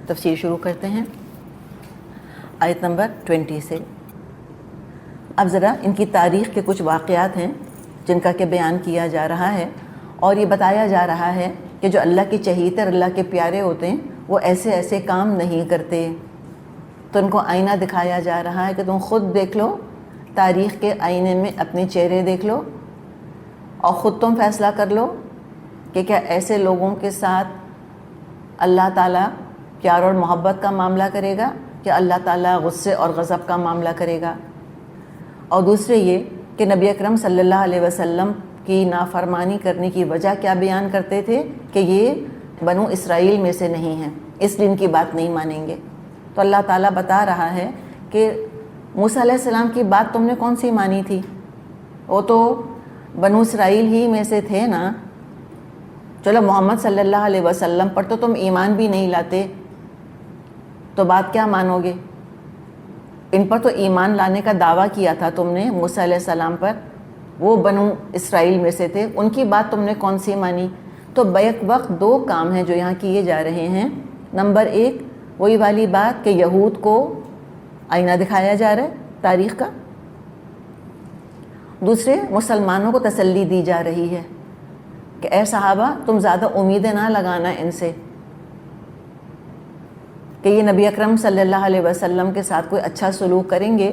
تفسیر شروع کرتے ہیں آیت نمبر 20 سے۔ اب ذرا ان کی تاریخ کے کچھ واقعات ہیں جن کا کہ بیان کیا جا رہا ہے، اور یہ بتایا جا رہا ہے کہ جو اللہ کے چہیتے اور اللہ کے پیارے ہوتے ہیں وہ ایسے ایسے کام نہیں کرتے۔ تو ان کو آئینہ دکھایا جا رہا ہے کہ تم خود دیکھ لو، تاریخ کے آئینے میں اپنے چہرے دیکھ لو اور خود تم فیصلہ کر لو کہ کیا ایسے لوگوں کے ساتھ اللہ تعالیٰ پیار اور محبت کا معاملہ کرے گا کہ اللہ تعالیٰ غصے اور غضب کا معاملہ کرے گا۔ اور دوسرے یہ کہ نبی اکرم صلی اللہ علیہ وسلم کی نافرمانی کرنے کی وجہ کیا بیان کرتے تھے کہ یہ بنو اسرائیل میں سے نہیں ہیں، اس لیے ان کی بات نہیں مانیں گے۔ تو اللہ تعالیٰ بتا رہا ہے کہ موسیٰ علیہ السلام کی بات تم نے کون سی مانی تھی؟ وہ تو بنو اسرائیل ہی میں سے تھے نا۔ چلو محمد صلی اللہ علیہ وسلم پر تو تم ایمان بھی نہیں لاتے، تو بات کیا مانو گے؟ ان پر تو ایمان لانے کا دعویٰ کیا تھا تم نے موسیٰ علیہ السلام پر، وہ بنو اسرائیل میں سے تھے، ان کی بات تم نے کون سی مانی؟ تو بیک وقت دو کام ہیں جو یہاں کیے جا رہے ہیں۔ نمبر ایک وہی والی بات کہ یہود کو آئینہ دکھایا جا رہا ہے تاریخ کا، دوسرے مسلمانوں کو تسلی دی جا رہی ہے کہ اے صحابہ تم زیادہ امیدیں نہ لگانا ان سے کہ یہ نبی اکرم صلی اللہ علیہ وسلم کے ساتھ کوئی اچھا سلوک کریں گے،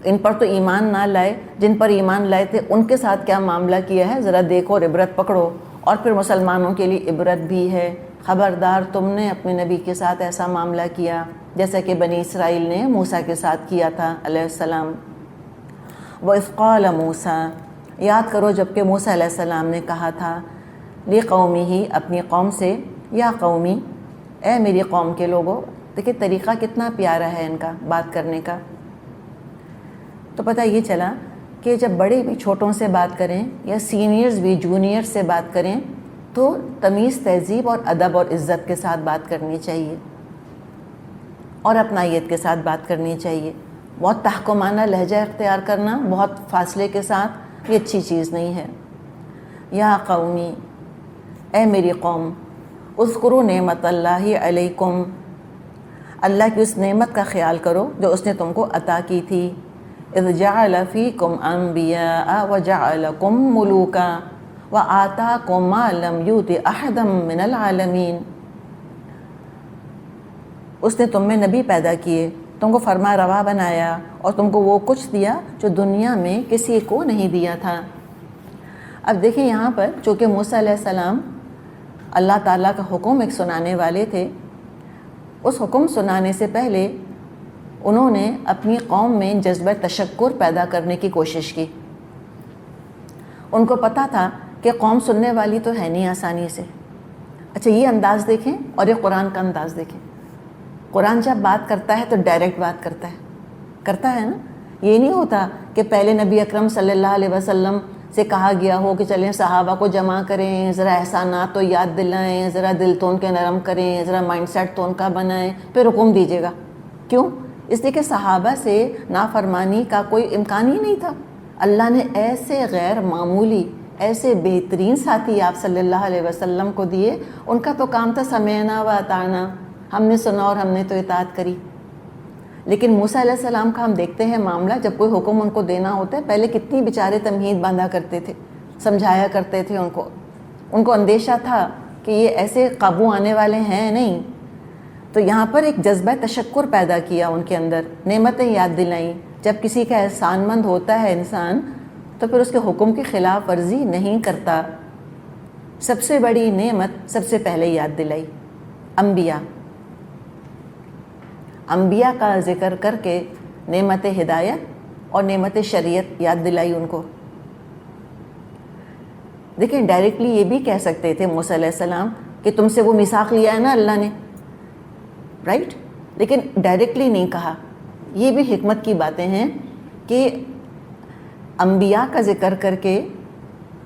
ان پر تو ایمان نہ لائے، جن پر ایمان لائے تھے ان کے ساتھ کیا معاملہ کیا ہے ذرا دیکھو اور عبرت پکڑو۔ اور پھر مسلمانوں کے لیے عبرت بھی ہے، خبردار تم نے اپنے نبی کے ساتھ ایسا معاملہ کیا جیسا کہ بنی اسرائیل نے موسیٰ کے ساتھ کیا تھا علیہ السلام۔ وَإِذْ قَالَ مُوسَىٰ، یاد کرو جب کہ موسیٰ علیہ السلام نے کہا تھا لِقَوْمِهِ، اپنی قوم سے، یا قومی، اے میری قوم کے لوگوں۔ دیکھیں طریقہ کتنا پیارا ہے ان کا بات کرنے کا۔ تو پتہ یہ چلا کہ جب بڑے بھی چھوٹوں سے بات کریں یا سینئرز بھی جونیئر سے بات کریں تو تمیز تہذیب اور ادب اور عزت کے ساتھ بات کرنی چاہیے اور اپنائیت کے ساتھ بات کرنی چاہیے۔ بہت تحکمانہ لہجہ اختیار کرنا بہت فاصلے کے ساتھ یہ اچھی چیز نہیں ہے۔ یا قومی، اے میری قوم، اذکروا نعمت اللہ علیکم، اللہ کی اس نعمت کا خیال کرو جو اس نے تم کو عطا کی تھی۔ اذ جعل فیکم انبیاء وجعلکم ملوکا وآتاکم ما لم یؤت احدا من العالمین، اس نے تم میں نبی پیدا کیے، تم کو فرما روا بنایا اور تم کو وہ کچھ دیا جو دنیا میں کسی کو نہیں دیا تھا۔ اب دیکھیں یہاں پر چونکہ موسیٰ علیہ السلام اللہ تعالیٰ کا حکم ایک سنانے والے تھے، اس حکم سنانے سے پہلے انہوں نے اپنی قوم میں جذبہ تشکر پیدا کرنے کی کوشش کی۔ ان کو پتہ تھا کہ قوم سننے والی تو ہے نہیں آسانی سے۔ اچھا یہ انداز دیکھیں اور یہ قرآن کا انداز دیکھیں۔ قرآن جب بات کرتا ہے تو ڈائریکٹ بات کرتا ہے نا۔ یہ نہیں ہوتا کہ پہلے نبی اکرم صلی اللہ علیہ وسلم سے کہا گیا ہو کہ چلیں صحابہ کو جمع کریں، ذرا احسانات تو یاد دلائیں، ذرا دل تو ان کے نرم کریں، ذرا مائنڈ سیٹ تو ان کا بنائیں، پھر حکم دیجیے گا۔ کیوں؟ اس لیے کہ صحابہ سے نافرمانی کا کوئی امکان ہی نہیں تھا۔ اللہ نے ایسے غیر معمولی، ایسے بہترین ساتھی آپ صلی اللہ علیہ وسلم کو دیے، ان کا تو کام تھا سمعنا و اطعنا، ہم نے سنا اور ہم نے تو اطاعت کری۔ لیکن موسیٰ علیہ السلام کا ہم دیکھتے ہیں معاملہ، جب کوئی حکم ان کو دینا ہوتا ہے پہلے کتنی بیچارے تمہید باندھا کرتے تھے، سمجھایا کرتے تھے ان کو اندیشہ تھا کہ یہ ایسے قابو آنے والے ہیں نہیں۔ تو یہاں پر ایک جذبہ تشکر پیدا کیا ان کے اندر، نعمتیں یاد دلائیں۔ جب کسی کا احسان مند ہوتا ہے انسان تو پھر اس کے حکم کی خلاف ورزی نہیں کرتا۔ سب سے بڑی نعمت سب سے پہلے یاد دلائی، انبیاء کا ذکر کر کے نعمت ہدایت اور نعمت شریعت یاد دلائی ان کو۔ دیکھیں ڈائریکٹلی یہ بھی کہہ سکتے تھے موسیٰ علیہ السلام کہ تم سے وہ میثاق لیا ہے نا اللہ نے، رائٹ، لیکن ڈائریکٹلی نہیں کہا۔ یہ بھی حکمت کی باتیں ہیں کہ انبیاء کا ذکر کر کے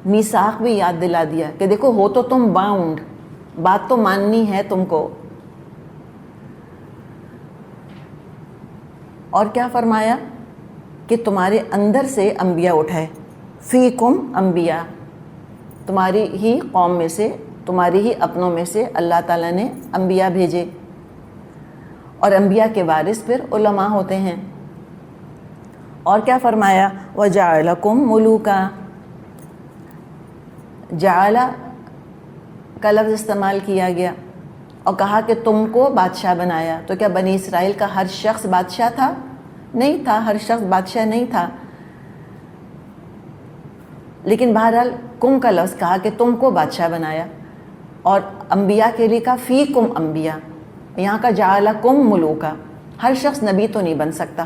میثاق بھی یاد دلا دیا کہ دیکھو ہو تو تم باؤنڈ، بات تو ماننی ہے تم کو۔ اور کیا فرمایا کہ تمہارے اندر سے انبیاء اٹھائے، فیکم انبیاء، تمہاری ہی قوم میں سے، تمہاری ہی اپنوں میں سے اللہ تعالیٰ نے انبیاء بھیجے۔ اور انبیاء کے وارث پھر علماء ہوتے ہیں۔ اور کیا فرمایا؟ وَجَعَلَكُمْ مُلُوكًا، جعل کا لفظ استعمال کیا گیا اور کہا کہ تم کو بادشاہ بنایا۔ تو کیا بنی اسرائیل کا ہر شخص بادشاہ تھا؟ نہیں تھا، ہر شخص بادشاہ نہیں تھا، لیکن بہرحال کم کا لفظ کہا کہ تم کو بادشاہ بنایا، اور انبیاء کے لیے کہا فیکم انبیاء، یہاں کا جعلکم ملوکا۔ ہر شخص نبی تو نہیں بن سکتا،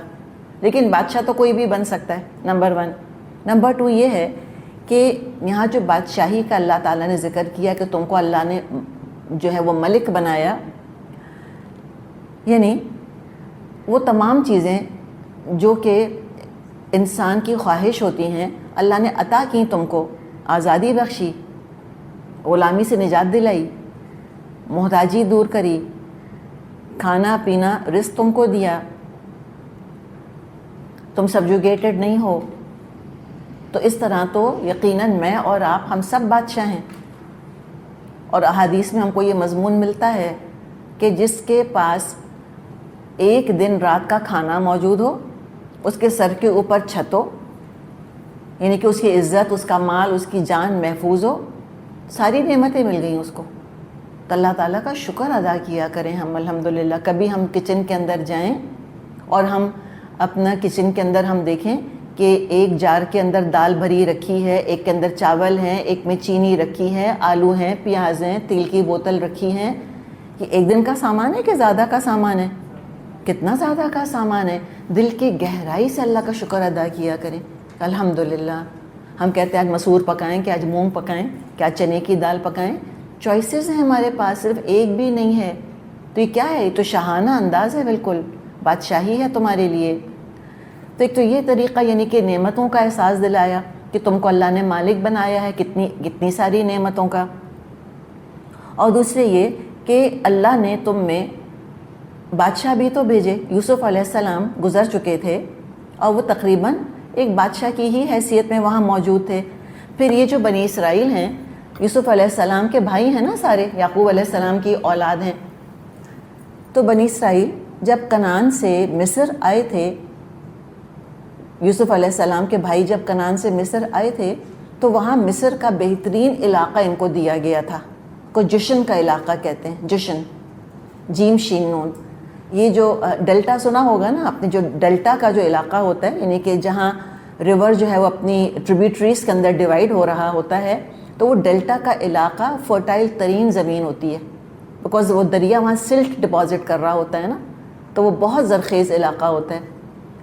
لیکن بادشاہ تو کوئی بھی بن سکتا ہے، نمبر 1۔ نمبر 2 یہ ہے کہ یہاں جو بادشاہی کا اللہ تعالیٰ نے ذکر کیا کہ تم کو اللہ نے جو ہے وہ ملک بنایا، یعنی وہ تمام چیزیں جو کہ انسان کی خواہش ہوتی ہیں اللہ نے عطا کی، تم کو آزادی بخشی، غلامی سے نجات دلائی، محتاجی دور کری، کھانا پینا رزق تم کو دیا، تم سبجوگیٹڈ نہیں ہو۔ تو اس طرح تو یقیناً میں اور آپ ہم سب بادشاہ ہیں، اور احادیث میں ہم کو یہ مضمون ملتا ہے کہ جس کے پاس ایک دن رات کا کھانا موجود ہو، اس کے سر کے اوپر چھت ہو، یعنی کہ اس کی عزت، اس کا مال، اس کی جان محفوظ ہو، ساری نعمتیں مل گئیں اس کو، تو اللہ تعالیٰ کا شکر ادا کیا کریں ہم الحمدللہ۔ کبھی ہم کچن کے اندر جائیں اور ہم اپنا کچن کے اندر ہم دیکھیں کہ ایک جار کے اندر دال بھری رکھی ہے، ایک کے اندر چاول ہیں، ایک میں چینی رکھی ہے، آلو ہیں، پیاز ہیں، تیل کی بوتل رکھی ہیں، یہ ایک دن کا سامان ہے کہ زیادہ کا سامان ہے؟ کتنا زیادہ کا سامان ہے۔ دل کی گہرائی سے اللہ کا شکر ادا کیا کریں الحمدللہ۔ ہم کہتے ہیں آج مسور پکائیں کہ آج مونگ پکائیں، کیا چنے کی دال پکائیں، چوائسیز ہیں ہمارے پاس، صرف ایک بھی نہیں ہے۔ تو یہ کیا ہے؟ یہ تو شاہانہ انداز ہے، بالکل بادشاہی ہے تمہارے لیے۔ تو ایک تو یہ طریقہ، یعنی کہ نعمتوں کا احساس دلایا کہ تم کو اللہ نے مالک بنایا ہے کتنی ساری نعمتوں کا، اور دوسرے یہ کہ اللہ نے تم میں بادشاہ بھی تو بھیجے۔ یوسف علیہ السلام گزر چکے تھے اور وہ تقریباً ایک بادشاہ کی ہی حیثیت میں وہاں موجود تھے۔ پھر یہ جو بنی اسرائیل ہیں، یوسف علیہ السلام کے بھائی ہیں نا سارے، یعقوب علیہ السلام کی اولاد ہیں، تو بنی اسرائیل جب کنعان سے مصر آئے تھے، یوسف علیہ السلام کے بھائی جب کنعان سے مصر آئے تھے تو وہاں مصر کا بہترین علاقہ ان کو دیا گیا تھا، کو جشن کا علاقہ کہتے ہیں، جشن، جیم شین نون۔ یہ جو ڈیلٹا سنا ہوگا نا آپ نے، جو ڈیلٹا کا جو علاقہ ہوتا ہے، یعنی کہ جہاں ریور جو ہے وہ اپنی ٹریبیوٹریز کے اندر ڈیوائیڈ ہو رہا ہوتا ہے، تو وہ ڈیلٹا کا علاقہ فرٹائل ترین زمین ہوتی ہے، بیکاز وہ دریا وہاں سلٹ ڈپازٹ کر رہا ہوتا ہے نا، تو وہ بہت زرخیز علاقہ ہوتا ہے۔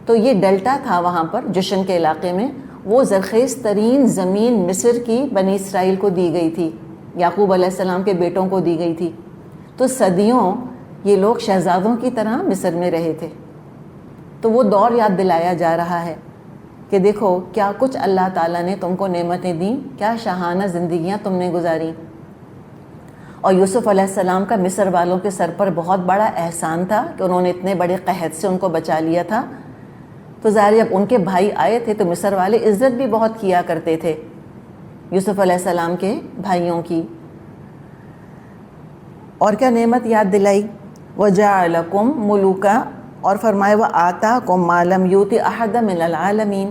تو یہ ڈیلٹا تھا وہاں پر جشن کے علاقے میں، وہ زرخیز ترین زمین مصر کی بنی اسرائیل کو دی گئی تھی، یعقوب علیہ السلام کے بیٹوں کو دی گئی تھی۔ تو صدیوں یہ لوگ شہزادوں کی طرح مصر میں رہے تھے۔ تو وہ دور یاد دلایا جا رہا ہے کہ دیکھو کیا کچھ اللہ تعالیٰ نے تم کو نعمتیں دیں، کیا شاہانہ زندگیاں تم نے گزاری۔ اور یوسف علیہ السلام کا مصر والوں کے سر پر بہت بڑا احسان تھا کہ انہوں نے اتنے بڑے قحط سے ان کو بچا لیا تھا۔ تو ظاہر جب ان کے بھائی آئے تھے تو مصر والے عزت بھی بہت کیا کرتے تھے یوسف علیہ السلام کے بھائیوں کی۔ اور کیا نعمت یاد دلائی؟ وَجَعَلَكُمْ مُلُوكًا، اور فرمائے وَآتَاكُمْ مَا لَمْ يُؤْتِ أَحَدًا مِنَ الْعَالَمِينَ،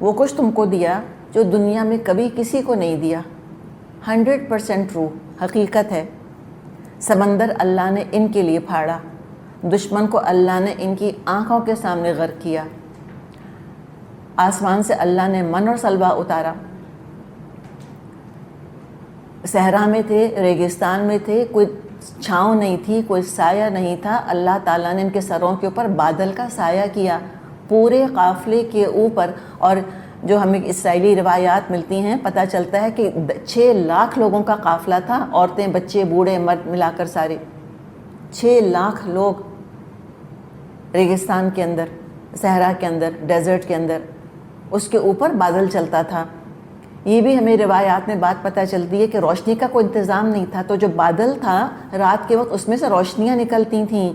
وہ کچھ تم کو دیا جو دنیا میں کبھی کسی کو نہیں دیا۔ 100% ٹرو، حقیقت ہے۔ سمندر اللہ نے ان کے لیے پھاڑا، دشمن کو اللہ نے ان کی آنکھوں کے سامنے غرق کیا، آسمان سے اللہ نے من اور سلوہ اتارا، صحرا میں تھے، ریگستان میں تھے، کوئی چھاؤں نہیں تھی، کوئی سایہ نہیں تھا، اللہ تعالیٰ نے ان کے سروں کے اوپر بادل کا سایہ کیا پورے قافلے کے اوپر۔ اور جو ہمیں اسرائیلی روایات ملتی ہیں پتہ چلتا ہے کہ 6 لاکھ لوگوں کا قافلہ تھا، عورتیں بچے بوڑھے مرد ملا کر سارے 6 لاکھ لوگ ریگستان کے اندر، صحرا کے اندر، ڈیزرٹ کے اندر، اس کے اوپر بادل چلتا تھا۔ یہ بھی ہمیں روایات میں بات پتہ چلتی ہے کہ روشنی کا کوئی انتظام نہیں تھا، تو جو بادل تھا رات کے وقت اس میں سے روشنیاں نکلتی تھیں،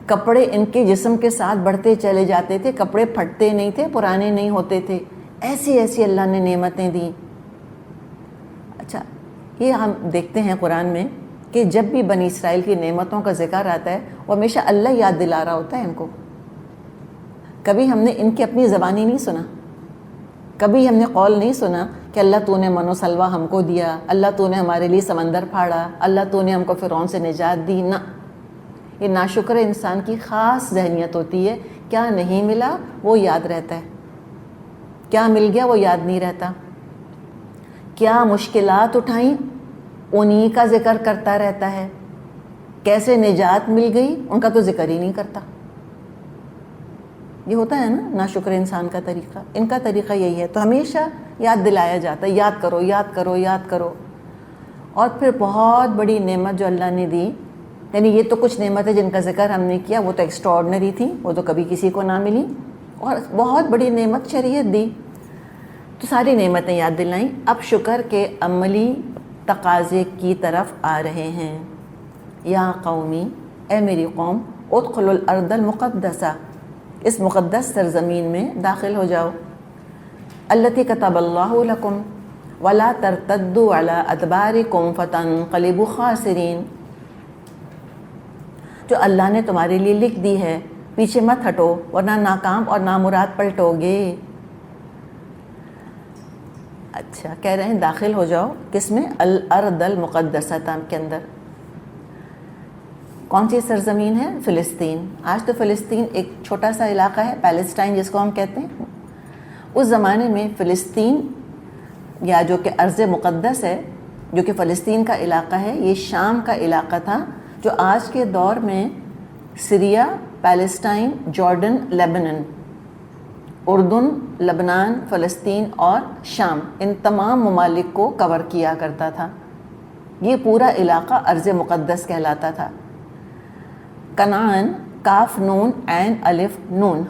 کپڑے ان کے جسم کے ساتھ بڑھتے چلے جاتے تھے، کپڑے پھٹتے نہیں تھے، پرانے نہیں ہوتے تھے، ایسی ایسی اللہ نے نعمتیں دیں۔ اچھا، یہ ہم دیکھتے ہیں قرآن میں کہ جب بھی بنی اسرائیل کی نعمتوں کا ذکر آتا ہے وہ ہمیشہ اللہ یاد دلا رہا ہوتا ہے ان کو. کبھی ہم نے ان کی اپنی زبانی نہیں سنا, کبھی ہم نے قول نہیں سنا کہ اللہ تو نے من و سلوہ ہم کو دیا, اللہ تو نے ہمارے لیے سمندر پھاڑا, اللہ تو نے ہم کو فرعون سے نجات دی. نہ, یہ ناشکر انسان کی خاص ذہنیت ہوتی ہے. کیا نہیں ملا وہ یاد رہتا ہے, کیا مل گیا وہ یاد نہیں رہتا. کیا مشکلات اٹھائیں انہی کا ذکر کرتا رہتا ہے, کیسے نجات مل گئی ان کا تو ذکر ہی نہیں کرتا. یہ ہوتا ہے نا ناشکر انسان کا طریقہ. ان کا طریقہ یہی ہے, تو ہمیشہ یاد دلایا جاتا ہے, یاد کرو یاد کرو یاد کرو. اور پھر بہت بڑی نعمت جو اللہ نے دی, یعنی یہ تو کچھ نعمتیں جن کا ذکر ہم نے کیا وہ تو ایکسٹراڈنری تھی, وہ تو کبھی کسی کو نہ ملی, اور بہت بڑی نعمت شریعت دی, تو ساری نعمتیں یاد دلائیں. اب شکر کے عملی تقاضے کی طرف آ رہے ہیں. یا قومی, اے میری قوم, ادخلوا الارض المقدسہ, اس مقدس سرزمین میں داخل ہو جاؤ. التی کتب اللہ لکم ولا ترتدوا علی ادبارکم فتنقلبوا خاسرین, جو اللہ نے تمہارے لیے لکھ دی ہے, پیچھے مت ہٹو ورنہ ناکام اور نامراد پلٹو گے. اچھا, کہہ رہے ہیں داخل ہو جاؤ کس میں؟ الارض المقدسہ کے اندر. کون سی سرزمین ہے؟ فلسطین. آج تو فلسطین ایک چھوٹا سا علاقہ ہے, پیلسٹائن جس کو ہم کہتے ہیں. اس زمانے میں فلسطین یا جو کہ ارض مقدس ہے, جو کہ فلسطین کا علاقہ ہے, یہ شام کا علاقہ تھا, جو آج کے دور میں سیریا, پیلسٹائن, جارڈن, لیبنن, اردن, لبنان, فلسطین اور شام, ان تمام ممالک کو کور کیا کرتا تھا. یہ پورا علاقہ ارض مقدس کہلاتا تھا. کنعان, کاف نون عین الف نون,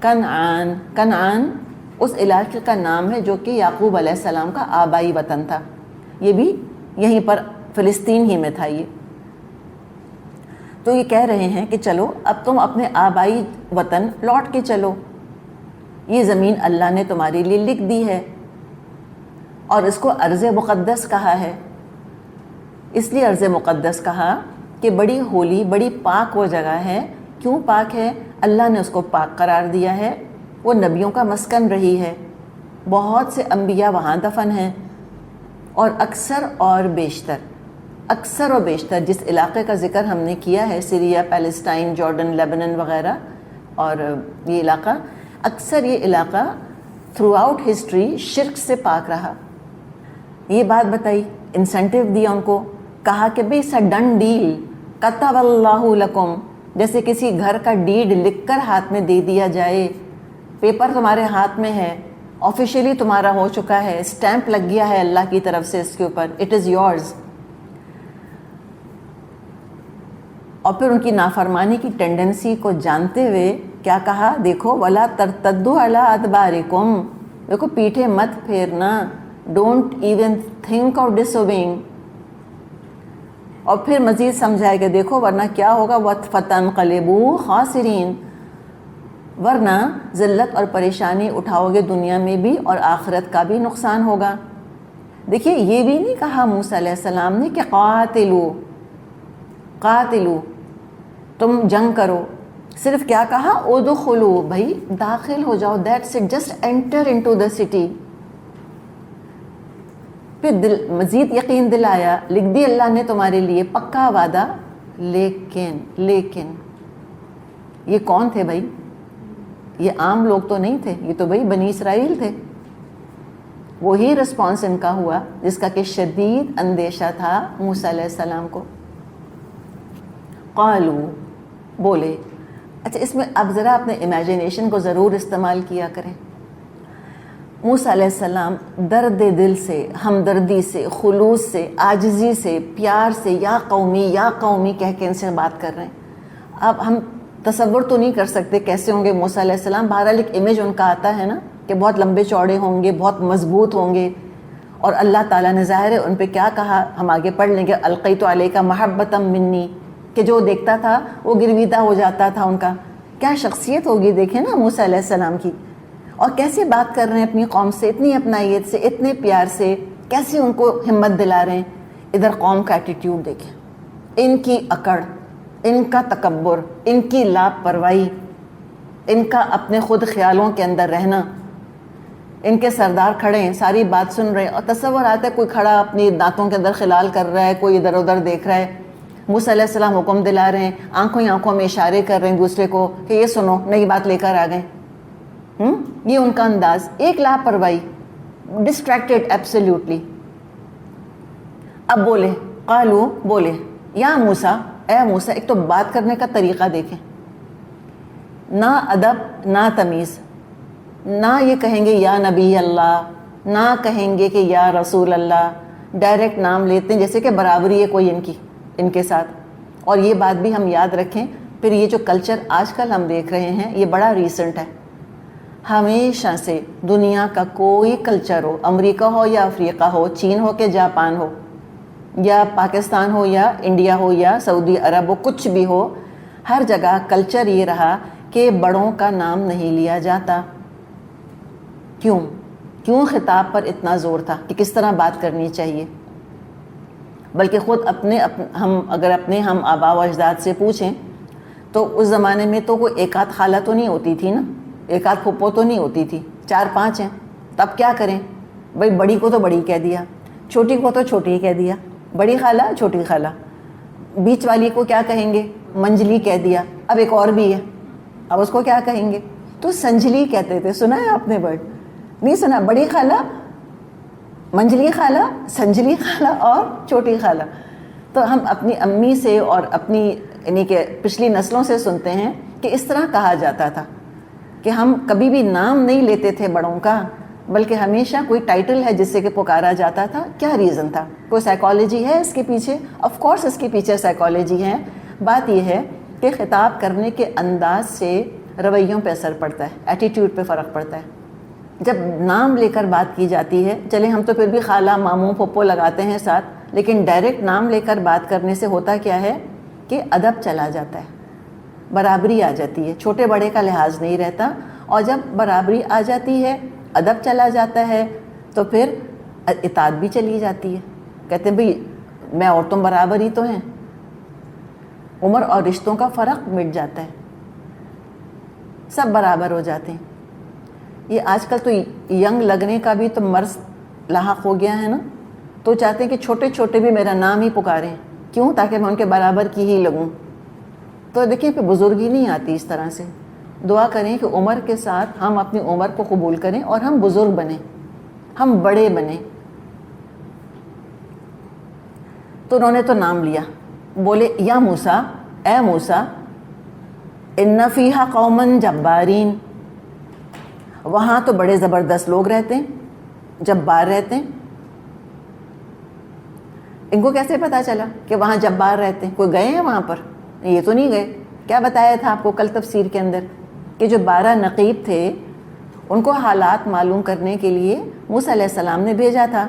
کنعان. کنعان اس علاقے کا نام ہے جو کہ یعقوب علیہ السلام کا آبائی وطن تھا. یہ بھی یہیں پر فلسطین ہی میں تھا یہ. تو یہ کہہ رہے ہیں کہ چلو اب تم اپنے آبائی وطن لوٹ کے چلو, یہ زمین اللہ نے تمہارے لیے لکھ دی ہے, اور اس کو ارض مقدس کہا ہے. اس لیے ارض مقدس کہا کہ بڑی ہولی, بڑی پاک وہ جگہ ہے. کیوں پاک ہے؟ اللہ نے اس کو پاک قرار دیا ہے. وہ نبیوں کا مسکن رہی ہے, بہت سے انبیاء وہاں دفن ہیں, اور اکثر اور بیشتر جس علاقے کا ذکر ہم نے کیا ہے, سیریا, پیلسٹائن, جارڈن, لیبنن وغیرہ, اور یہ علاقہ, اکثر یہ علاقہ تھرو آؤٹ ہسٹری شرک سے پاک رہا. یہ بات بتائی, انسینٹیو دیا ان کو, کہا کہ بھئی سا ڈن ڈیل, کتب اللہ لکم, جیسے کسی گھر کا ڈیڈ لکھ کر ہاتھ میں دے دیا جائے. پیپر تمہارے ہاتھ میں ہے, آفیشیلی تمہارا ہو چکا ہے, اسٹیمپ لگ گیا ہے اللہ کی طرف سے اس کے اوپر, اٹ از یورز. اور پھر ان کی نافرمانی کی ٹینڈنسی کو جانتے ہوئے کیا کہا؟ دیکھو, ولا ترتدوا علی ادبارکم, دیکھو پیٹھے مت پھیرنا, ڈونٹ ایون تھنک آف ڈس اوبینگ. اور پھر مزید سمجھائے کہ دیکھو ورنہ کیا ہوگا, فتنقلبوا خاسرین, ورنہ ذلت اور پریشانی اٹھاؤ گے دنیا میں بھی اور آخرت کا بھی نقصان ہوگا. دیکھیے یہ بھی نہیں کہا موسیٰ علیہ السلام نے کہ قاتلو تم جنگ کرو, صرف کیا کہا؟ ادخلوا, بھائی داخل ہو جاؤ, that's it, just enter into the city. پھر مزید یقین دلایا, لکھ دی اللہ نے تمہارے لیے پکا وعدہ, لیکن یہ کون تھے بھائی؟ یہ عام لوگ تو نہیں تھے, یہ تو بھائی بنی اسرائیل تھے. وہی رسپانس ان کا ہوا جس کا کہ شدید اندیشہ تھا موسیٰ علیہ السلام کو. قالو, بولے. اچھا, اس میں اب ذرا اپنے امیجنیشن کو ضرور استعمال کیا کریں. موسیٰ علیہ السلام درد دل سے, ہمدردی سے, خلوص سے, عاجزی سے, پیار سے یا قومی کہہ کے ان سے بات کر رہے ہیں. اب ہم تصور تو نہیں کر سکتے کیسے ہوں گے موسیٰ علیہ السلام. بہرحال ایک امیج ان کا آتا ہے نا کہ بہت لمبے چوڑے ہوں گے, بہت مضبوط ہوں گے, اور اللہ تعالیٰ نے ظاہر ہے ان پہ کیا کہا ہم آگے پڑھ لیں گے, القیت علیک محبۃ منی, کہ جو دیکھتا تھا وہ گرویدہ ہو جاتا تھا ان کا. کیا شخصیت ہوگی دیکھیں نا موسیٰ علیہ السلام کی, اور کیسے بات کر رہے ہیں اپنی قوم سے, اتنی اپنائیت سے, اتنے پیار سے, کیسے ان کو ہمت دلا رہے ہیں. ادھر قوم کا ایٹیٹیوڈ دیکھیں, ان کی اکڑ، ان کا تکبر، ان کی لاپرواہی، ان کا اپنے خود خیالوں کے اندر رہنا. ان کے سردار کھڑے ہیں، ساری بات سن رہے ہیں، اور تصور آتا ہے کوئی کھڑا اپنی دانتوں کے اندر خلال کر رہا ہے، کوئی ادھر ادھر دیکھ رہا ہے. موسیٰ علیہ السلام حکم دلا رہے ہیں، آنکھوں ہی آنکھوں میں اشارے کر رہے ہیں دوسرے کو کہ یہ سنو، نئی بات لے کر آ گئے. یہ ان کا انداز، ایک لاپرواہی، ڈسٹریکٹڈ ایبسلیوٹلی. اب بولے، قالو بولے، یا موسیٰ، اے موسیٰ. ایک تو بات کرنے کا طریقہ دیکھیں، نہ ادب نہ تمیز. نہ یہ کہیں گے یا نبی اللہ، نہ کہیں گے کہ یا رسول اللہ، ڈائریکٹ نام لیتے ہیں جیسے کہ برابری ہے کوئی ان کے ساتھ. اور یہ بات بھی ہم یاد رکھیں. پھر یہ جو کلچر آج کل ہم دیکھ رہے ہیں یہ بڑا ریسنٹ ہے. ہمیشہ سے دنیا کا کوئی کلچر ہو، امریکہ ہو یا افریقہ ہو، چین ہو کہ جاپان ہو، یا پاکستان ہو یا انڈیا ہو یا سعودی عرب ہو، کچھ بھی ہو، ہر جگہ کلچر یہ رہا کہ بڑوں کا نام نہیں لیا جاتا. کیوں خطاب پر اتنا زور تھا کہ کس طرح بات کرنی چاہیے؟ بلکہ خود ہم آبا و اجداد سے پوچھیں تو اس زمانے میں تو کوئی ایک آدھ خالہ تو نہیں ہوتی تھی نا، ایک آدھ پھپھو تو نہیں ہوتی تھی، 4-5 ہیں. تب کیا کریں بھائی؟ بڑی کو تو بڑی کہہ دیا، چھوٹی کو تو چھوٹی کہہ دیا، بڑی خالہ چھوٹی خالہ، بیچ والی کو کیا کہیں گے؟ منجلی کہہ دیا. اب ایک اور بھی ہے، اب اس کو کیا کہیں گے؟ تو سنجلی کہتے تھے. سنا ہے آپ نے ورڈ؟ نہیں سنا؟ بڑی خالہ، منجلی خالہ، سنجلی خالہ اور چھوٹی خالہ. تو ہم اپنی امی سے اور اپنی یعنی کہ پچھلی نسلوں سے سنتے ہیں کہ اس طرح کہا جاتا تھا کہ ہم کبھی بھی نام نہیں لیتے تھے بڑوں کا، بلکہ ہمیشہ کوئی ٹائٹل ہے جس سے کہ پکارا جاتا تھا. کیا ریزن تھا؟ کوئی سائیکالوجی ہے اس کے پیچھے؟ آف کورس اس کے پیچھے سائیکالوجی ہے. بات یہ ہے کہ خطاب کرنے کے انداز سے رویوں پہ اثر پڑتا ہے، ایٹیٹیوڈ پہ فرق پڑتا ہے. جب نام لے کر بات کی جاتی ہے، چلیں ہم تو پھر بھی خالہ ماموں پھپھو لگاتے ہیں ساتھ، لیکن ڈائریکٹ نام لے کر بات کرنے سے ہوتا کیا ہے کہ ادب چلا جاتا ہے، برابری آ جاتی ہے، چھوٹے بڑے کا لحاظ نہیں رہتا. اور جب برابری آ جاتی ہے، ادب چلا جاتا ہے، تو پھر اطاعت بھی چلی جاتی ہے. کہتے ہیں بھئی میں اور تم برابر ہی تو ہیں. عمر اور رشتوں کا فرق مٹ جاتا ہے، سب برابر ہو جاتے ہیں. یہ آج کل تو ینگ لگنے کا بھی تو مرض لاحق ہو گیا ہے نا، تو چاہتے ہیں کہ چھوٹے چھوٹے بھی میرا نام ہی پکاریں. کیوں؟ تاکہ میں ان کے برابر کی ہی لگوں. تو دیکھیں کہ بزرگی نہیں آتی اس طرح سے. دعا کریں کہ عمر کے ساتھ ہم اپنی عمر کو قبول کریں اور ہم بزرگ بنیں، ہم بڑے بنیں. تو انہوں نے تو نام لیا، بولے یا موسیٰ، اے موسیٰ، ان فیہا قوما جبارین، وہاں تو بڑے زبردست لوگ رہتے ہیں، جبار رہتے ہیں. ان کو کیسے پتا چلا کہ وہاں جبار رہتے ہیں؟ کوئی گئے ہیں وہاں پر؟ یہ تو نہیں گئے. کیا بتایا تھا آپ کو کل تفسیر کے اندر کہ جو 12 نقیب تھے ان کو حالات معلوم کرنے کے لیے موسیٰ علیہ السلام نے بھیجا تھا.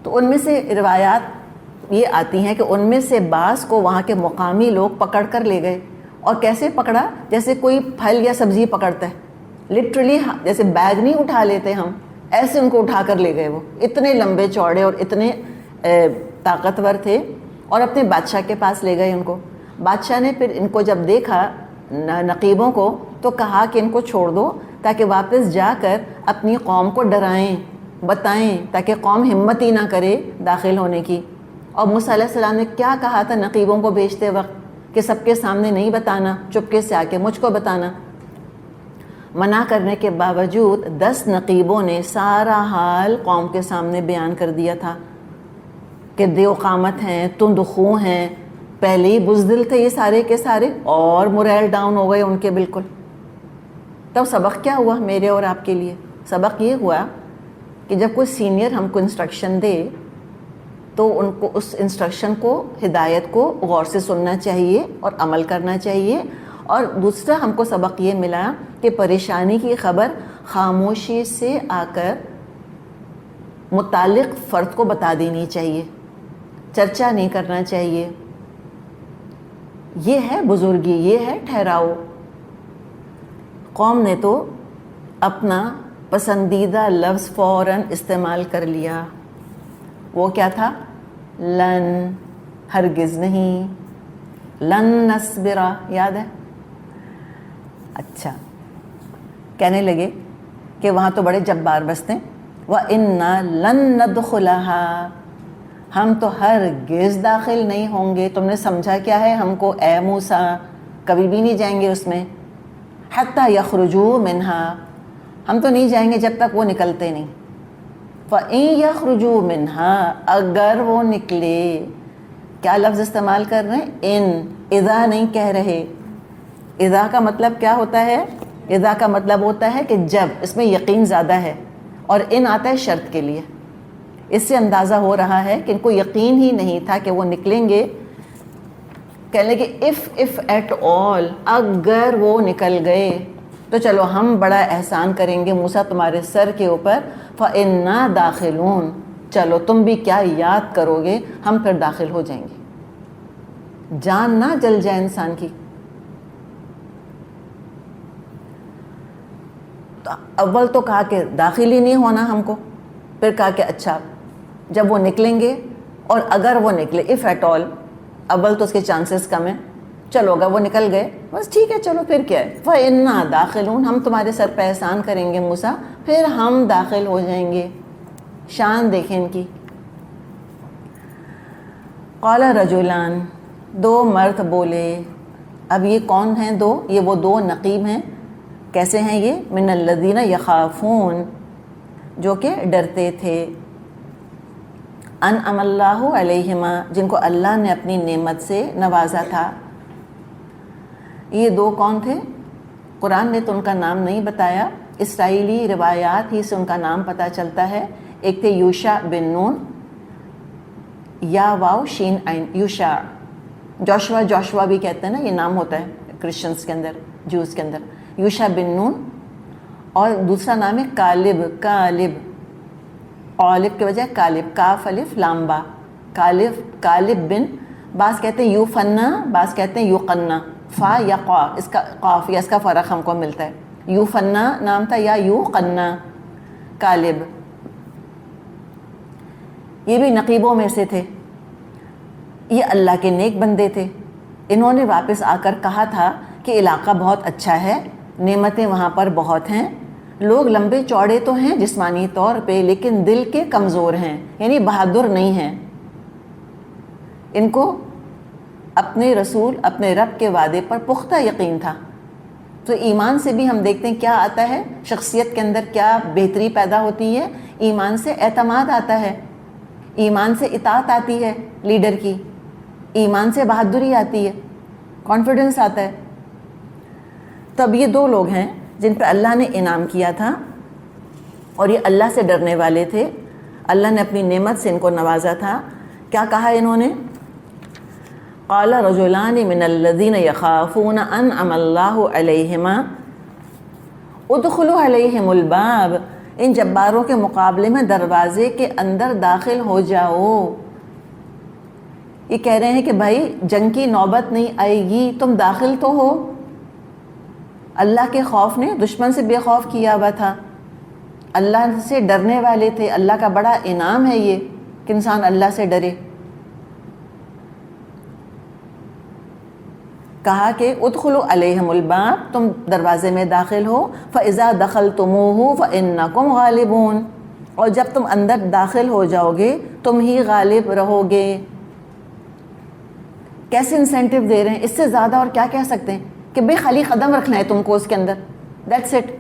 تو ان میں سے روایات یہ آتی ہیں کہ ان میں سے بعض کو وہاں کے مقامی لوگ پکڑ کر لے گئے. اور کیسے پکڑا؟ جیسے کوئی پھل یا سبزی پکڑتا ہے، لٹرلی جیسے بیگ نہیں اٹھا لیتے ہم، ایسے ان کو اٹھا کر لے گئے. وہ اتنے لمبے چوڑے اور اتنے طاقتور تھے، اور اپنے بادشاہ کے پاس لے گئے ان کو. بادشاہ نے پھر ان کو جب دیکھا نقیبوں کو تو کہا کہ ان کو چھوڑ دو تاکہ واپس جا کر اپنی قوم کو ڈرائیں، بتائیں، تاکہ قوم ہمت ہی نہ کرے داخل ہونے کی. اور موسیٰ علیہ السلام نے کیا کہا تھا نقیبوں کو بھیجتے وقت کہ سب کے سامنے نہیں بتانا، چپکے سے آ کے مجھ کو بتانا. منع کرنے کے باوجود 10 نقیبوں نے سارا حال قوم کے سامنے بیان کر دیا تھا کہ دیو قامت ہیں، تند خو ہیں، پہلے ہی بزدل تھے یہ سارے کے سارے، اور موریل ڈاؤن ہو گئے ان کے بالکل. تب سبق کیا ہوا میرے اور آپ کے لیے؟ سبق یہ ہوا کہ جب کوئی سینئر ہم کو انسٹرکشن دے تو ان کو اس انسٹرکشن کو، ہدایت کو غور سے سننا چاہیے اور عمل کرنا چاہیے. اور دوسرا ہم کو سبق یہ ملا کہ پریشانی کی خبر خاموشی سے آ کر متعلق فرد کو بتا دینی چاہیے، چرچا نہیں کرنا چاہیے. یہ ہے بزرگی، یہ ہے ٹھہراؤ. قوم نے تو اپنا پسندیدہ لفظ فوراً استعمال کر لیا. وہ کیا تھا؟ لن. ہرگز نہیں. لن نصبرا یاد ہے؟ اچھا، کہنے لگے کہ وہاں تو بڑے جبار بستے ہیں. وَإِنَّا لَن نَدْخُلَهَا، ہم تو ہرگز داخل نہیں ہوں گے. تم نے سمجھا کیا ہے ہم کو اے موسیٰ؟ کبھی بھی نہیں جائیں گے اس میں. حَتَّى يَخْرُجُوا مِنْهَا، ہم تو نہیں جائیں گے جب تک وہ نکلتے نہیں. فَإِن يَخْرُجُوا مِنْهَا، اگر وہ نکلے. کیا لفظ استعمال کر رہے ہیں؟ اذا نہیں کہہ رہے. اذا کا مطلب کیا ہوتا ہے؟ اذا کا مطلب ہوتا ہے کہ جب، اس میں یقین زیادہ ہے، اور ان آتا ہے شرط کے لیے. اس سے اندازہ ہو رہا ہے کہ ان کو یقین ہی نہیں تھا کہ وہ نکلیں گے. کہنے لگے if at all، اگر وہ نکل گئے تو چلو ہم بڑا احسان کریں گے موسیٰ تمہارے سر کے اوپر. فَإِنَّا دَاخِلُونَ، چلو تم بھی کیا یاد کرو گے، ہم پھر داخل ہو جائیں گے. جان نہ جل جائے انسان کی. تو اول تو کہا کہ داخل ہی نہیں ہونا ہم کو، پھر کہا کہ اچھا جب وہ نکلیں گے، اور اگر وہ نکلے if at all، اول تو اس کے چانسز کم ہیں، چلو اگر وہ نکل گئے بس ٹھیک ہے، چلو پھر کیا ہے. فَإِنَّا دَاخِلُونَ، ہم تمہارے سر پہ احسان کریں گے موسیٰ، پھر ہم داخل ہو جائیں گے. شان دیکھیں ان کی. قال رجلان، دو مرد بولے. اب یہ کون ہیں دو؟ یہ وہ دو نقیب ہیں. کیسے ہیں یہ؟ من الذین یخافون، جو کہ ڈرتے تھے. انعم اللہ علیہما، جن کو اللہ نے اپنی نعمت سے نوازا تھا. یہ دو کون تھے؟ قرآن نے تو ان کا نام نہیں بتایا، اسرائیلی روایات ہی سے ان کا نام پتہ چلتا ہے. ایک تھے یوشع بن نون، یا واو شین عین، یوشع. جوشوا بھی کہتے ہیں نا، یہ نام ہوتا ہے کرسچنس کے اندر، جوز کے اندر. یوشع بن نون، اور دوسرا نام ہے کالب. قالب کے بجائے کالب، کاف الف لام با. کالب بن، بعض کہتے ہیں یوفنا، بعض کہتے ہیں یوقنا. فا یا قا، اس کا قاف یا اس کا فرق ہم کو ملتا ہے. یوفنا نام تھا یا یوقنا. کالب یہ بھی نقیبوں میں سے تھے. یہ اللہ کے نیک بندے تھے. انہوں نے واپس آ کر کہا تھا کہ علاقہ بہت اچھا ہے، نعمتیں وہاں پر بہت ہیں، لوگ لمبے چوڑے تو ہیں جسمانی طور پہ، لیکن دل کے کمزور ہیں، یعنی بہادر نہیں ہیں. ان کو اپنے رسول، اپنے رب کے وعدے پر پختہ یقین تھا. تو ایمان سے بھی ہم دیکھتے ہیں کیا آتا ہے شخصیت کے اندر، کیا بہتری پیدا ہوتی ہے. ایمان سے اعتماد آتا ہے، ایمان سے اطاعت آتی ہے لیڈر کی، ایمان سے بہادری آتی ہے، کانفیڈنس آتا ہے. تب یہ دو لوگ ہیں جن پہ اللہ نے انعام کیا تھا، اور یہ اللہ سے ڈرنے والے تھے. اللہ نے اپنی نعمت سے ان کو نوازا تھا. کیا کہا انہوں نے؟ قال رجلان من الذین یخافون انعم اللہ علیہما ادخلوا علیہم الباب، ان جباروں کے مقابلے میں دروازے کے اندر داخل ہو جاؤ. یہ کہہ رہے ہیں کہ بھائی جنگ کی نوبت نہیں آئے گی، تم داخل تو ہو. اللہ کے خوف نے دشمن سے بے خوف کیا ہوا تھا، اللہ سے ڈرنے والے تھے. اللہ کا بڑا انعام ہے یہ کہ انسان اللہ سے ڈرے. کہا کہ ادخلوا علیہم الباب، تم دروازے میں داخل ہو. فاذا دخلتموہ فانکم غالبون، اور جب تم اندر داخل ہو جاؤ گے تم ہی غالب رہو گے. کیسے انسینٹیو دے رہے ہیں، اس سے زیادہ اور کیا کہہ سکتے ہیں کہ بے خالی قدم رکھنا ہے تم کو اس کے اندر، دیٹس اٹ.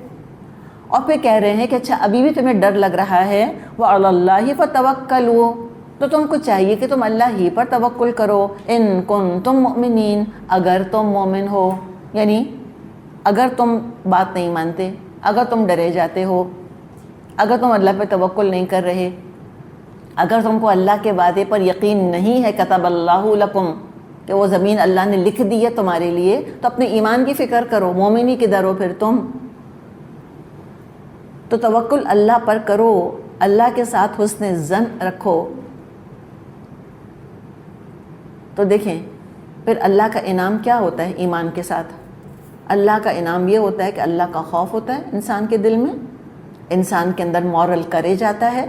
اور پھر کہہ رہے ہیں کہ اچھا ابھی بھی تمہیں ڈر لگ رہا ہے، وعلی اللہ فتوکلوا، تو تم کو چاہیے کہ تم اللہ ہی پر توکل کرو. ان کنتم مؤمنین، اگر تم مومن ہو، یعنی اگر تم بات نہیں مانتے، اگر تم ڈرے جاتے ہو، اگر تم اللہ پہ توکل نہیں کر رہے، اگر تم کو اللہ کے وعدے پر یقین نہیں ہے، کتب اللہ لکم، کہ وہ زمین اللہ نے لکھ دی ہے تمہارے لیے، تو اپنے ایمان کی فکر کرو. مومنی کدھر ہو پھر تم؟ تو توکل اللہ پر کرو، اللہ کے ساتھ حسن ظن رکھو. تو دیکھیں پھر اللہ کا انعام کیا ہوتا ہے ایمان کے ساتھ. اللہ کا انعام یہ ہوتا ہے کہ اللہ کا خوف ہوتا ہے انسان کے دل میں، انسان کے اندر مورل کریج آتا ہے،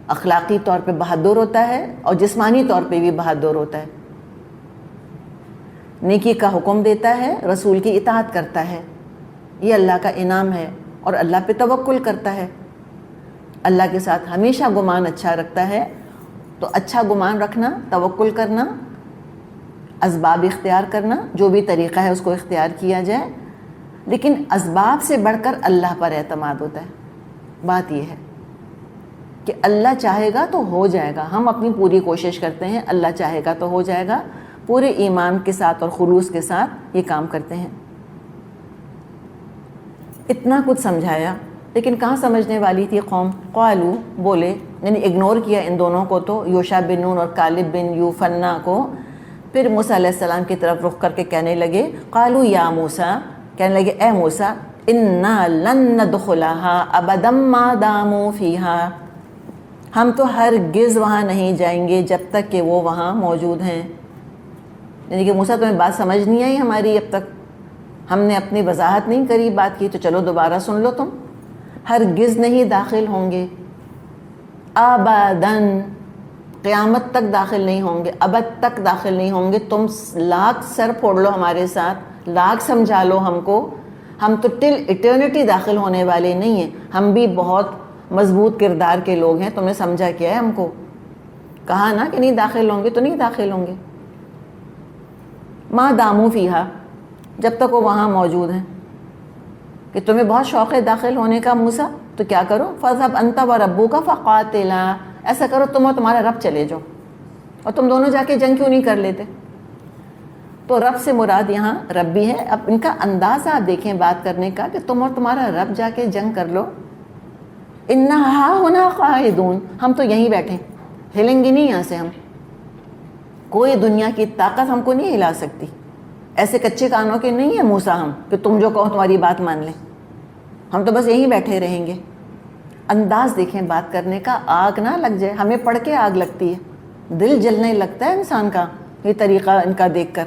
اخلاقی طور پہ بہادر ہوتا ہے اور جسمانی طور پہ بھی بہادر ہوتا ہے، نیکی کا حکم دیتا ہے، رسول کی اطاعت کرتا ہے، یہ اللہ کا انعام ہے، اور اللہ پہ توکل کرتا ہے، اللہ کے ساتھ ہمیشہ گمان اچھا رکھتا ہے۔ تو اچھا گمان رکھنا، توکل کرنا، اسباب اختیار کرنا، جو بھی طریقہ ہے اس کو اختیار کیا جائے، لیکن اسباب سے بڑھ کر اللہ پر اعتماد ہوتا ہے۔ بات یہ ہے کہ اللہ چاہے گا تو ہو جائے گا، ہم اپنی پوری کوشش کرتے ہیں، اللہ چاہے گا تو ہو جائے گا، پورے ایمان کے ساتھ اور خلوص کے ساتھ یہ کام کرتے ہیں۔ اتنا کچھ سمجھایا، لیکن کہاں سمجھنے والی تھی قوم؟ قالو، بولے، یعنی اگنور کیا ان دونوں کو، تو یوشع بن نون اور کالب بن یوفنا کو۔ پھر موسیٰ علیہ السلام کی طرف رخ کر کے کہنے لگے، قالو یا موسیٰ، کہنے لگے اے موسیٰ، انا لن ندخلها ابدا ما داموا فیہا، ہم تو ہرگز وہاں نہیں جائیں گے جب تک کہ وہ وہاں موجود ہیں۔ یعنی کہ موسیٰ تمہیں بات سمجھ نہیں آئی ہماری اب تک، ہم نے اپنی وضاحت نہیں کری بات کی، تو چلو دوبارہ سن لو تم، ہرگز نہیں داخل ہوں گے، ابداً، قیامت تک داخل نہیں ہوں گے، ابد تک داخل نہیں ہوں گے۔ تم لاکھ سر پھوڑ لو ہمارے ساتھ، لاکھ سمجھا لو ہم کو، ہم تو ٹل ایٹرنیٹی داخل ہونے والے نہیں ہیں، ہم بھی بہت مضبوط کردار کے لوگ ہیں، تم نے سمجھا کیا ہے ہم کو؟ کہا نا کہ نہیں داخل ہوں گے تو نہیں داخل ہوں گے، ما داموا فیہا، جب تک وہ وہاں موجود ہیں۔ کہ تمہیں بہت شوق ہے داخل ہونے کا موسیٰ، تو کیا کرو، فَاذْهَبْ أَنْتَ وَرَبُّكَ فَقَاتِلَا، ایسا کرو تم اور تمہارا رب چلے جاؤ، اور تم دونوں جا کے جنگ کیوں نہیں کر لیتے؟ تو رب سے مراد یہاں رب بھی ہے۔ اب ان کا انداز آپ دیکھیں بات کرنے کا، کہ تم اور تمہارا رب جا کے جنگ کر لو، اِنَّا هَاهُنَا قَاعِدُونَ، ہم تو یہیں بیٹھے، ہلیں گے نہیں یہاں سے، ہم کوئی دنیا کی طاقت ہم کو نہیں ہلا سکتی، ایسے کچے کانوں کے نہیں ہیں موسیٰ ہم کہ تم جو کہو تمہاری بات مان لیں، ہم تو بس یہیں بیٹھے رہیں گے۔ انداز دیکھیں بات کرنے کا، آگ نہ لگ جائے، ہمیں پڑھ کے آگ لگتی ہے، دل جلنے لگتا ہے انسان کا یہ طریقہ ان کا دیکھ کر،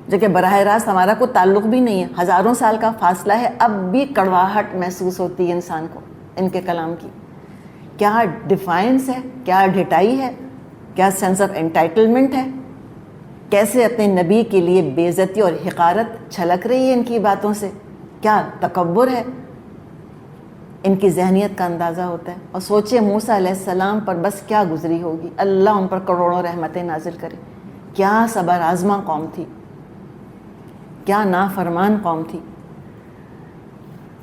جبکہ براہ راست ہمارا کوئی تعلق بھی نہیں ہے، ہزاروں سال کا فاصلہ ہے، اب بھی کڑواہٹ محسوس ہوتی ہے انسان کو ان کے کلام کی۔ کیا ڈیفائنس ہے، کیا ڈھٹائی ہے، کیا سینس آف انٹائٹلمنٹ ہے، کیسے اپنے نبی کے لیے بے عزتی اور حقارت چھلک رہی ہے ان کی باتوں سے، کیا تکبر ہے، ان کی ذہنیت کا اندازہ ہوتا ہے۔ اور سوچے موسیٰ علیہ السلام پر بس کیا گزری ہوگی، اللہ ان پر کروڑوں رحمتیں نازل کرے، کیا صبر آزما قوم تھی، کیا نافرمان قوم تھی۔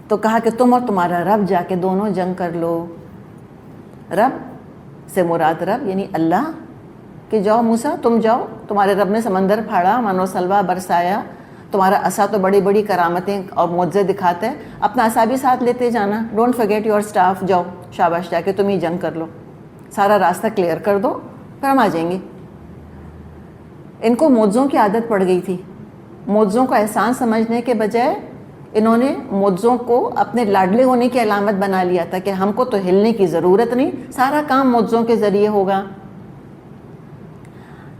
تو کہا کہ تم اور تمہارا رب جا کے دونوں جنگ کر لو۔ رب سے مراد رب یعنی اللہ، کہ جاؤ موسیٰ تم جاؤ، تمہارے رب نے سمندر پھاڑا، من و سلوہ برسایا، تمہارا عصا تو بڑی بڑی کرامتیں اور معجزے دکھاتا ہے، اپنا عصا بھی ساتھ لیتے جانا، ڈونٹ فرگیٹ یور اسٹاف، جاؤ شاباش، جا کے تم ہی جنگ کر لو، سارا راستہ کلیئر کر دو، پھر ہم آ جائیں گے۔ ان کو معجزوں کی عادت پڑ گئی تھی، معجزوں کو احسان سمجھنے کے بجائے انہوں نے معجزوں کو اپنے لاڈلے ہونے کی علامت بنا لیا تھا، کہ ہم کو تو ہلنے کی ضرورت نہیں، سارا کام معجزوں کے ذریعے ہوگا۔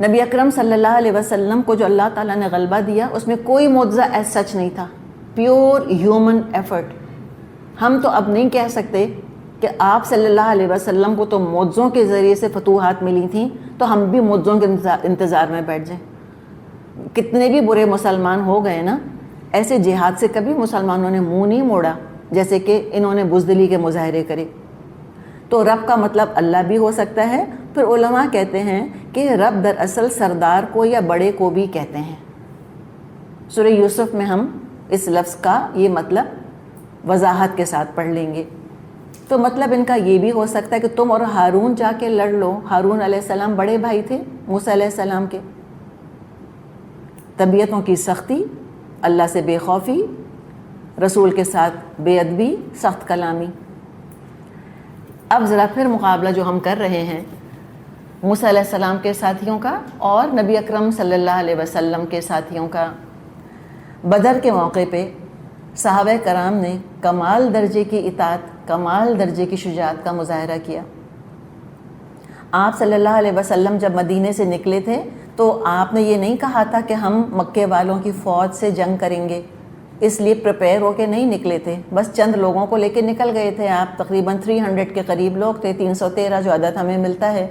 نبی اکرم صلی اللہ علیہ وسلم کو جو اللہ تعالیٰ نے غلبہ دیا، اس میں کوئی معجزہ ایز سچ نہیں تھا، پیور ہیومن ایفرٹ۔ ہم تو اب نہیں کہہ سکتے کہ آپ صلی اللہ علیہ وسلم کو تو معجزوں کے ذریعے سے فتوحات ملی تھیں، تو ہم بھی معجزوں کے انتظار میں بیٹھ جائیں۔ کتنے بھی برے مسلمان ہو گئے نا، ایسے جہاد سے کبھی مسلمانوں نے منہ نہیں موڑا جیسے کہ انہوں نے بزدلی کے مظاہرے کرے۔ تو رب کا مطلب اللہ بھی ہو سکتا ہے۔ پھر علماء کہتے ہیں کہ رب دراصل سردار کو یا بڑے کو بھی کہتے ہیں۔ سورہ یوسف میں ہم اس لفظ کا یہ مطلب وضاحت کے ساتھ پڑھ لیں گے۔ تو مطلب ان کا یہ بھی ہو سکتا ہے کہ تم اور ہارون جا کے لڑ لو۔ ہارون علیہ السلام بڑے بھائی تھے موسیٰ علیہ السلام کے۔ طبیعتوں کی سختی، اللہ سے بے خوفی، رسول کے ساتھ بے ادبی، سخت کلامی۔ اب ذرا پھر مقابلہ جو ہم کر رہے ہیں موسیٰ علیہ السلام کے ساتھیوں کا اور نبی اکرم صلی اللہ علیہ وسلم کے ساتھیوں کا۔ بدر کے موقع پہ صحابہ کرام نے کمال درجے کی اطاعت، کمال درجے کی شجاعت کا مظاہرہ کیا۔ آپ صلی اللہ علیہ وسلم جب مدینے سے نکلے تھے تو آپ نے یہ نہیں کہا تھا کہ ہم مکے والوں کی فوج سے جنگ کریں گے، اس لیے پریپیئر ہو کے نہیں نکلے تھے، بس چند لوگوں کو لے کے نکل گئے تھے آپ، تقریباً 300 کے قریب لوگ تھے، 313 جو عدد ہمیں ملتا ہے۔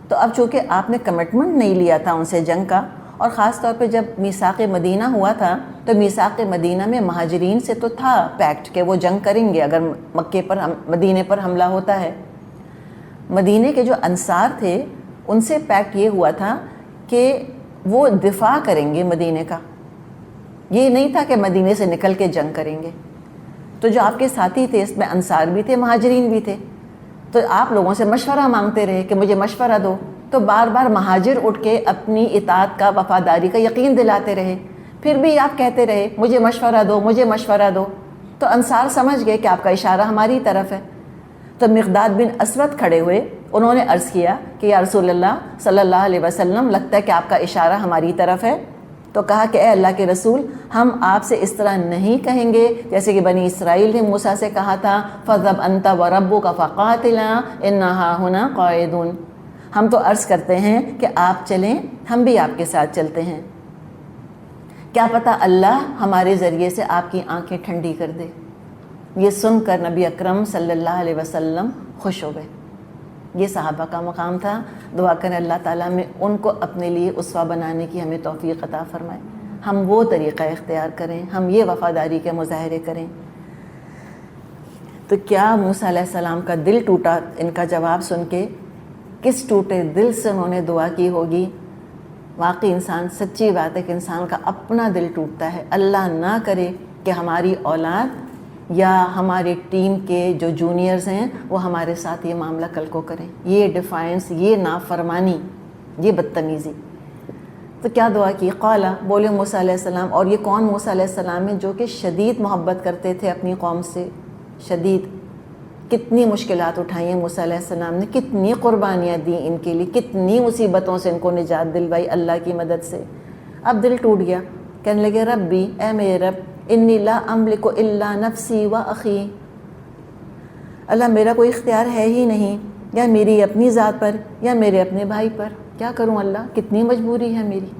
تو اب چونکہ آپ نے کمٹمنٹ نہیں لیا تھا ان سے جنگ کا، اور خاص طور پہ جب میثاق مدینہ ہوا تھا تو میثاق مدینہ میں مہاجرین سے تو تھا پیکٹ کہ وہ جنگ کریں گے اگر مدینے پر حملہ ہوتا ہے۔ مدینے کے جو انصار تھے ان سے پیکٹ یہ ہوا تھا کہ وہ دفاع کریں گے مدینے کا، یہ نہیں تھا کہ مدینے سے نکل کے جنگ کریں گے۔ تو جو آپ کے ساتھی تھے اس میں انصار بھی تھے، مہاجرین بھی تھے، تو آپ لوگوں سے مشورہ مانگتے رہے کہ مجھے مشورہ دو، تو بار بار مہاجر اٹھ کے اپنی اطاعت کا، وفاداری کا یقین دلاتے رہے، پھر بھی آپ کہتے رہے مجھے مشورہ دو، مجھے مشورہ دو۔ تو انصار سمجھ گئے کہ آپ کا اشارہ ہماری طرف ہے، تو مقداد بن اسود کھڑے ہوئے، انہوں نے عرض کیا کہ یا رسول اللہ صلی اللہ علیہ وسلم، لگتا ہے کہ آپ کا اشارہ ہماری طرف ہے۔ تو کہا کہ اے اللہ کے رسول، ہم آپ سے اس طرح نہیں کہیں گے جیسے کہ بنی اسرائیل نے موسیٰ سے کہا تھا فَاذْهَبْ أَنْتَ وَرَبُّكَ فَقَاتِلَا إِنَّا هَاهُنَا قَاعِدُونَ۔ ہم تو عرض کرتے ہیں کہ آپ چلیں، ہم بھی آپ کے ساتھ چلتے ہیں، کیا پتہ اللہ ہمارے ذریعے سے آپ کی آنکھیں ٹھنڈی کر دے۔ یہ سن کر نبی اکرم صلی اللہ علیہ وسلم خوش ہو گئے۔ یہ صحابہ کا مقام تھا۔ دعا کریں اللہ تعالیٰ میں ان کو اپنے لیے اسوہ بنانے کی ہمیں توفیق عطا فرمائے، ہم وہ طریقہ اختیار کریں، ہم یہ وفاداری کے مظاہرے کریں۔ تو کیا موسیٰ علیہ السلام کا دل ٹوٹا ان کا جواب سن کے، کس ٹوٹے دل سے انہوں نے دعا کی ہوگی۔ واقعی انسان، سچی بات ہے کہ انسان کا اپنا دل ٹوٹتا ہے، اللہ نہ کرے کہ ہماری اولاد یا ہمارے ٹیم کے جو جونیئرز ہیں وہ ہمارے ساتھ یہ معاملہ کل کو کریں، یہ ڈیفائنس، یہ نافرمانی، یہ بدتمیزی۔ تو کیا دعا کی؟ قالا، بولے موسیٰ علیہ السلام، اور یہ کون موسیٰ علیہ السلام ہیں جو کہ شدید محبت کرتے تھے اپنی قوم سے، شدید، کتنی مشکلات اٹھائی ہیں موسیٰ علیہ السلام نے، کتنی قربانیاں دیں ان کے لیے، کتنی مصیبتوں سے ان کو نجات دلوائی اللہ کی مدد سے۔ اب دل ٹوٹ گیا، کہنے لگے ربی، اے میرے رب، انی لا املک الا نفسی و اخی، اللہ میرا کوئی اختیار ہے ہی نہیں، یا میری اپنی ذات پر یا میرے اپنے بھائی پر، کیا کروں اللہ، کتنی مجبوری ہے میری۔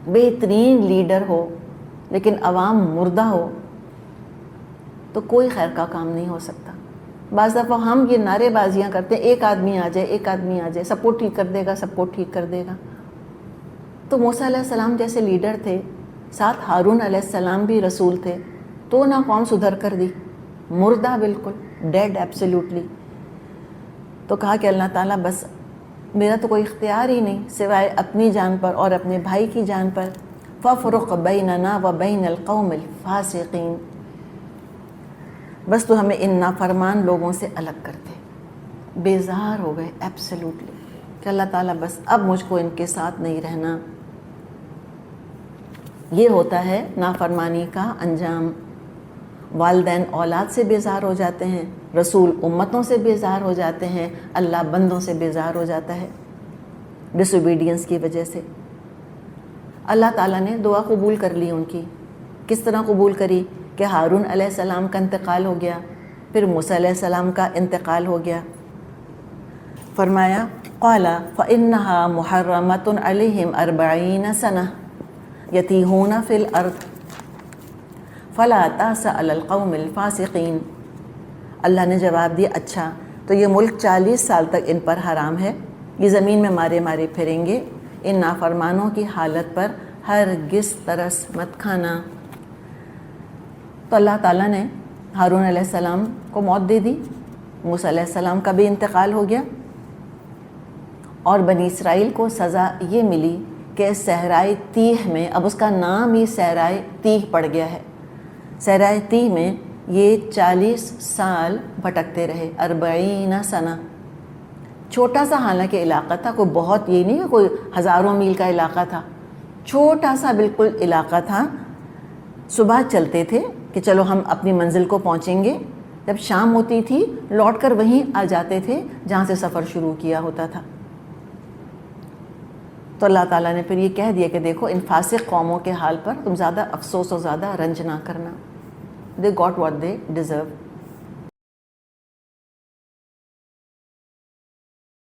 بہترین لیڈر ہو لیکن عوام مردہ ہو تو کوئی خیر کا کام نہیں ہو سکتا۔ بعض دفعہ ہم یہ نعرے بازیاں کرتے ہیں، ایک آدمی آ جائے، ایک آدمی آ جائے، سب کو ٹھیک کر دے گا، سب کو ٹھیک کر دے گا۔ تو موسیٰ علیہ السلام جیسے لیڈر تھے، ساتھ ہارون علیہ السلام بھی رسول تھے، تو نہ قوم سدھر کر دی، مردہ بالکل، ڈیڈ ایبسلیوٹلی۔ تو کہا کہ اللہ تعالیٰ بس میرا تو کوئی اختیار ہی نہیں سوائے اپنی جان پر اور اپنے بھائی کی جان پر، فَافْرُقْ بَيْنَنَا وَبَيْنَ الْقَوْمِ الْفَاسِقِينَ، بس تو ہمیں ان نافرمان لوگوں سے الگ کر دے۔ بیزار ہو گئے ایبسلیوٹلی کہ اللہ تعالیٰ بس اب مجھ کو ان کے ساتھ نہیں رہنا۔ یہ ہوتا ہے نافرمانی کا انجام۔ والدین اولاد سے بیزار ہو جاتے ہیں، رسول امتوں سے بیزار ہو جاتے ہیں، اللہ بندوں سے بیزار ہو جاتا ہے ڈس اوبیڈینس کی وجہ سے۔ اللہ تعالیٰ نے دعا قبول کر لی ان کی۔ کس طرح قبول کری؟ کہ ہارون علیہ السلام کا انتقال ہو گیا، پھر موسیٰ علیہ السلام کا انتقال ہو گیا۔ فرمایا قال فإنها محرمة عليهم 40 سنة يتيهون في الأرض فلا تأس على القوم الفاسقين۔ اللہ نے جواب دیا اچھا تو یہ ملک 40 سال تک ان پر حرام ہے، یہ زمین میں مارے مارے پھریں گے، ان نافرمانوں کی حالت پر ہرگز ترس مت کھانا۔ تو اللہ تعالیٰ نے ہارون علیہ السلام کو موت دے دی، موسیٰ علیہ السلام کا بھی انتقال ہو گیا، اور بنی اسرائیل کو سزا یہ ملی کہ صحرائے تیہ میں، اب اس کا نام ہی صحرائے تیہ پڑ گیا ہے، صحرائے تیہ میں یہ 40 سال بھٹکتے رہے، 40 سنہ۔ چھوٹا سا حالانکہ علاقہ تھا، کوئی بہت یہ نہیں کوئی ہزاروں میل کا علاقہ تھا، چھوٹا سا بالکل علاقہ تھا۔ صبح چلتے تھے کہ چلو ہم اپنی منزل کو پہنچیں گے، جب شام ہوتی تھی لوٹ کر وہیں آ جاتے تھے جہاں سے سفر شروع کیا ہوتا تھا۔ تو اللہ تعالیٰ نے پھر یہ کہہ دیا کہ دیکھو ان فاسق قوموں کے حال پر تم زیادہ افسوس اور زیادہ رنج نہ کرنا، they got what they deserve.